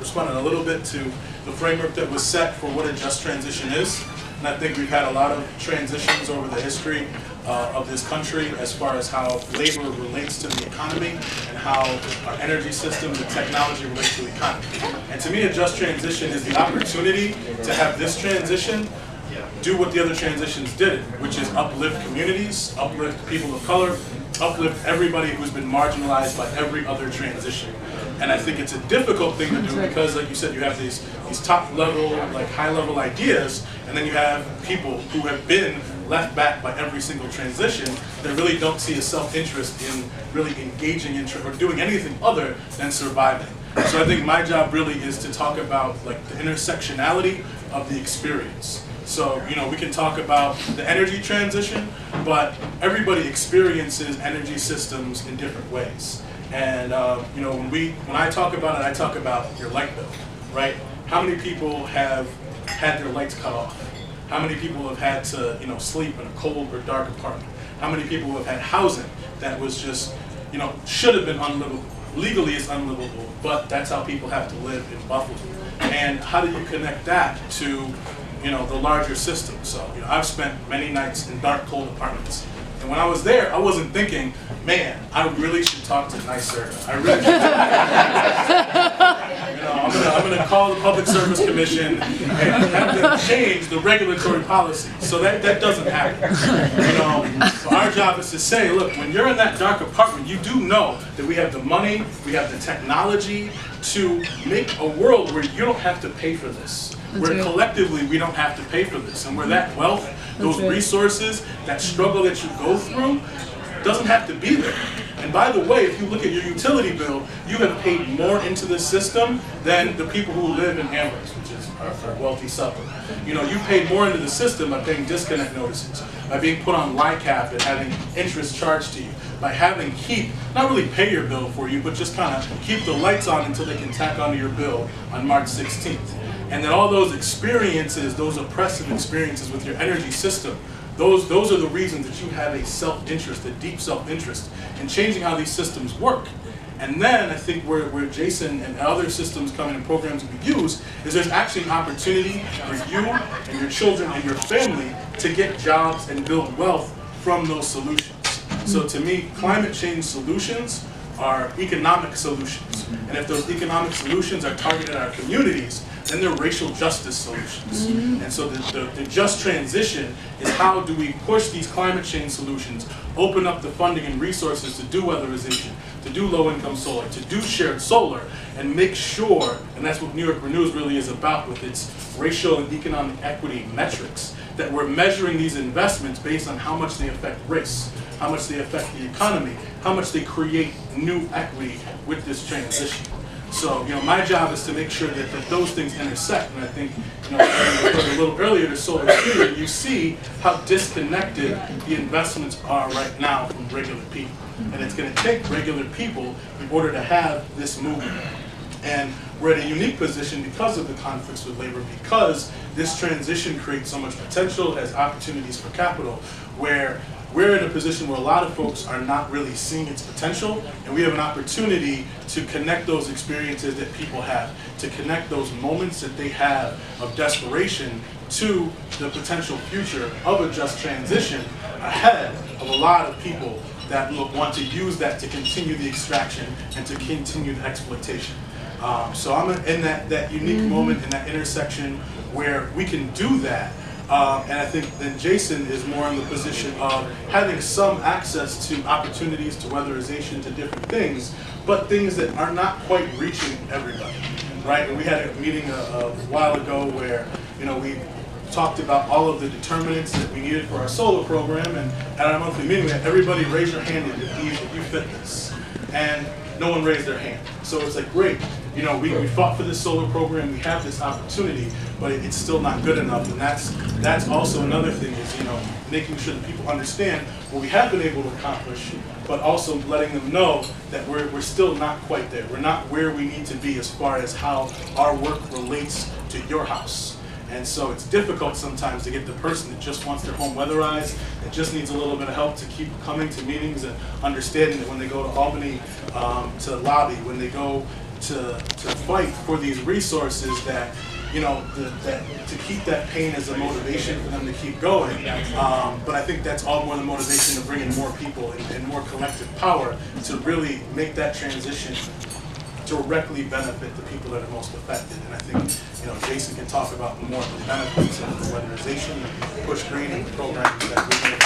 responding a little bit to the framework that was set for what a just transition is. And I think we've had a lot of transitions over the history of this country as far as how labor relates to the economy and how our energy system and technology relates to the economy. And to me, a just transition is the opportunity to have this transition do what the other transitions did, which is uplift communities, uplift people of color, uplift everybody who's been marginalized by every other transition. And I think it's a difficult thing to do because, like you said, you have these top level, like high level ideas, and then you have people who have been left back by every single transition that really don't see a self-interest in really engaging in or doing anything other than surviving. So I think my job really is to talk about like the intersectionality of the experience. So, you know, we can talk about the energy transition, but everybody experiences energy systems in different ways. And, you know, when I talk about it, I talk about your light bill, right? How many people have had their lights cut off? How many people have had to, you know, sleep in a cold or dark apartment? How many people have had housing that was just, you know, should have been unlivable? Legally it's unlivable, but that's how people have to live in Buffalo. And how do you connect that to, you know, the larger system? So, you know, I've spent many nights in dark, cold apartments. And when I was there, I wasn't thinking, man, I really should talk to NYSERDA. I really should. You know, I'm gonna call the Public Service Commission and have them change the regulatory policy. So that doesn't happen. You know, so our job is to say, look, when you're in that dark apartment, you do know that we have the money, we have the technology to make a world where you don't have to pay for this. Where collectively we don't have to pay for this, and where that wealth, those resources, that struggle that you go through doesn't have to be there. And by the way, if you look at your utility bill, you have paid more into the system than the people who live in Amherst, which is our wealthy suburb. You know, you paid more into the system by paying disconnect notices, by being put on LICAP and having interest charged to you, by having HEAP not really pay your bill for you, but just kind of keep the lights on until they can tack onto your bill on March 16th. And then all those experiences, those oppressive experiences with your energy system, those are the reasons that you have a self-interest, a deep self-interest in changing how these systems work. And then I think where Jason and other systems come in and programs we use is there's actually an opportunity for you and your children and your family to get jobs and build wealth from those solutions. So to me, climate change solutions are economic solutions. And if those economic solutions are targeted at our communities, then they're racial justice solutions. And so the just transition is how do we push these climate change solutions, open up the funding and resources to do weatherization, to do low-income solar, to do shared solar, and make sure, and that's what New York Renews really is about with its racial and economic equity metrics, that we're measuring these investments based on how much they affect race, how much they affect the economy, how much they create new equity with this transition. So, you know, my job is to make sure that those things intersect. And I think, you know, a little earlier to Solar Studio, you see how disconnected the investments are right now from regular people. And it's going to take regular people in order to have this movement. And we're in a unique position because of the conflicts with labor, because this transition creates so much potential, has opportunities for capital, where we're in a position where a lot of folks are not really seeing its potential, and we have an opportunity to connect those experiences that people have, to connect those moments that they have of desperation to the potential future of a just transition ahead of a lot of people that want to use that to continue the extraction and to continue the exploitation. So I'm in that unique moment, in that intersection where we can do that. And I think then Jason is more in the position of having some access to opportunities, to weatherization, to different things, but things that are not quite reaching everybody, right? And we had a meeting a while ago where, you know, we talked about all of the determinants that we needed for our solar program, and at our monthly meeting, we had everybody raise your hand if you fit this. And no one raised their hand. So it's like, great, you know, we fought for this solar program, we have this opportunity, but it's still not good enough. And that's also another thing is, you know, making sure that people understand what we have been able to accomplish, but also letting them know that we're still not quite there. We're not where we need to be as far as how our work relates to your house. And so it's difficult sometimes to get the person that just wants their home weatherized, that just needs a little bit of help to keep coming to meetings and understanding that when they go to Albany to lobby, when they go to fight for these resources that, you know, to keep that pain as a motivation for them to keep going. But I think that's all more the motivation to bring in more people and more collective power to really make that transition directly benefit the people that are most affected. And I think, you know, Jason can talk about more of the benefits of the weatherization and Push Green and the programs that we're going to